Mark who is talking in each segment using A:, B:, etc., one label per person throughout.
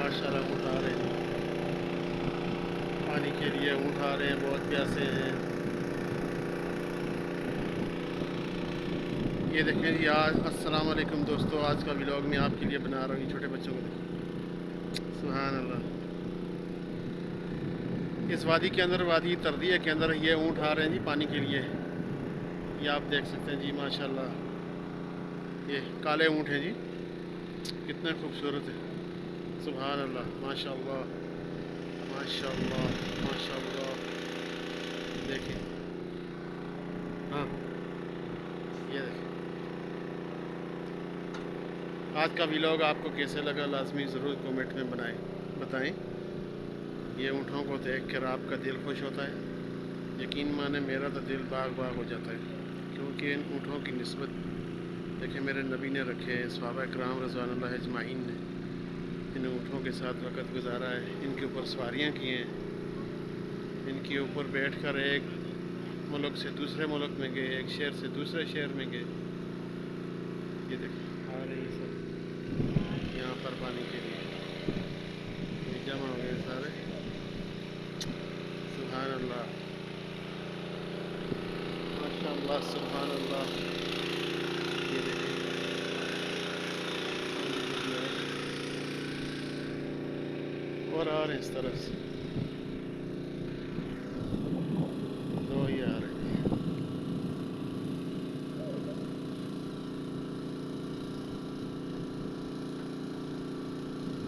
A: माशाल्लाह ऊँट आ रहे हैं पानी के लिए। ऊँट आ रहे हैं, बहुत प्यासे हैं। ये देखें जी, आज अस्सलाम वालेकुम दोस्तों, आज का व्लॉग मैं आपके लिए बना रहा हूँ। छोटे बच्चों को देखें, सुभान अल्लाह। इस वादी के अंदर, वादी तरदिया के अंदर, ये ऊँट आ रहे हैं जी पानी के लिए। ये आप देख सकते हैं जी, माशाल्लाह। ये काले ऊँट हैं जी, कितने खूबसूरत है। सुभान अल्लाह, माशाल्लाह माशाल्लाह माशाल्लाह। देखिए, हाँ, ये देखें। आज का व्लॉग आपको कैसे लगा, लाजमी ज़रूर कमेंट में बताएं। ये ऊँटों को देख कर आपका दिल खुश होता है। यकीन माने, मेरा तो दिल बाग बाग हो जाता है, क्योंकि इन ऊँटों की निस्बत देखें मेरे नबी ने रखे हैं, सहाबा किराम रज़वानुल्लाह अजमाइन ने इन ऊँटों के साथ वक़्त गुजारा है, इनके ऊपर सवारियाँ की हैं, इनके ऊपर बैठ कर एक मुल्क से दूसरे मुल्क में गए, एक शहर से दूसरे शहर में गए। ये देखें, आ रहे हैं सब यहाँ पर पानी के लिए, ये जमा हो गए सारे। सुभान अल्लाह माशाल्लाह, सुभान अल्लाह। ये देखें, और आ रहे हैं इस तरह से, दो ही आ रहे हैं।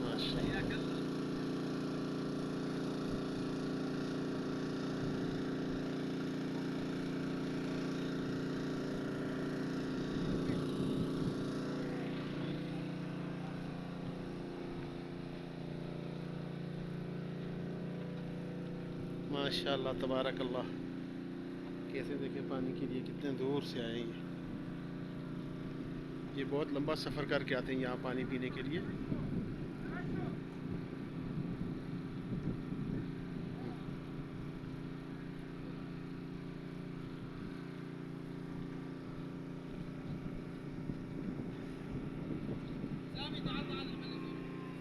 A: माशाल्लाह, माशाल्लाह, तबारक अल्लाह। कैसे देखें, पानी के लिए कितने दूर से आए हैं। ये बहुत लंबा सफ़र करके आते हैं यहाँ पानी पीने के लिए।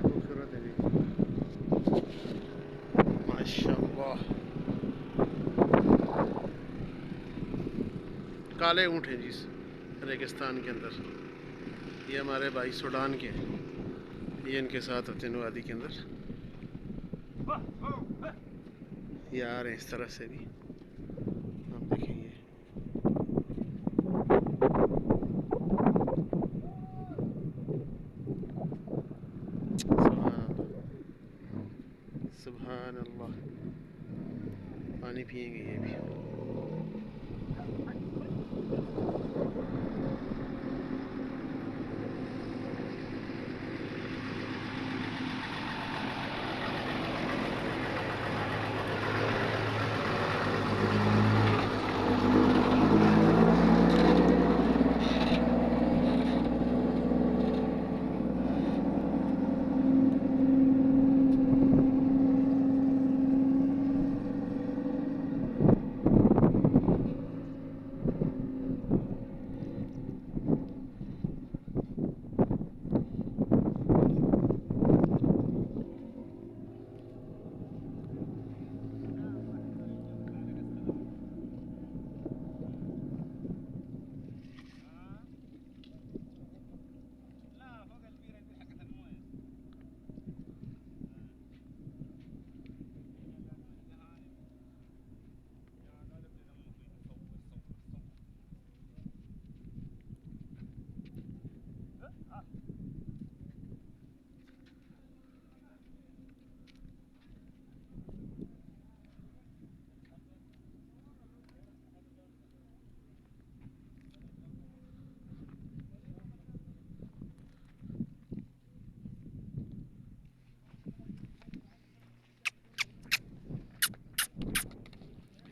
A: खूबसूरत है जी, माशाल्लाह। काले ऊँट हैं जी इस रेगिस्तान के अंदर। ये हमारे भाई सूडान के हैं, ये इनके साथ होते हैं वादी के अंदर। ये आ रहे हैं इस तरह से भी, आप देखेंगे। सुभान अल्लाह, पानी पिएंगे ये भी।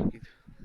A: अकीद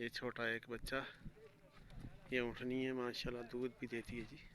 A: ये छोटा एक बच्चा, ये ऊँटनी है माशाल्लाह, दूध भी देती है जी।